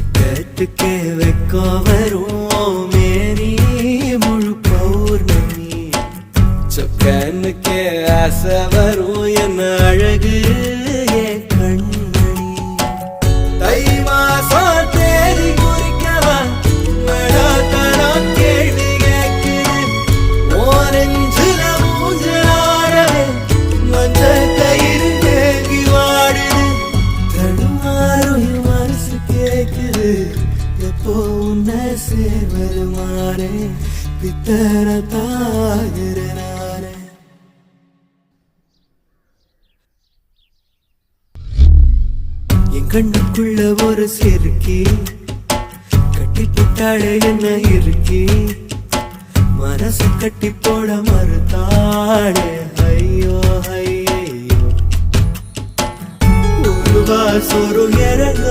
வெக்கத்துக்கே வெக்கம் வரும் மேனி முழு பௌர்ணமி சொக்கனுக்கே ஆசை வரும் என்ன அழகு என் கண்மணி தை மாசம் தேடி குறிக்கவா மழாத்தனம் கேள்வி கேட்குது ஓரஞ்சுல மூஞ்சாடவே மஞ்ச கயிறு தேங்கி வாடுது தடுமாறும் மனசு கேக்குது எப்போ உன்னை சேர்வது மாறே பித்தர தாகிறனாரே என் கண்ணுக்குள்ள ஒரு சிறுக்கி கட்டி போட்டாளே என்ன இருக்கி மனசு கட்டி போட மறுத்தாளே ஐயோ ஐயோ ஒரு வாசொரு இறங்க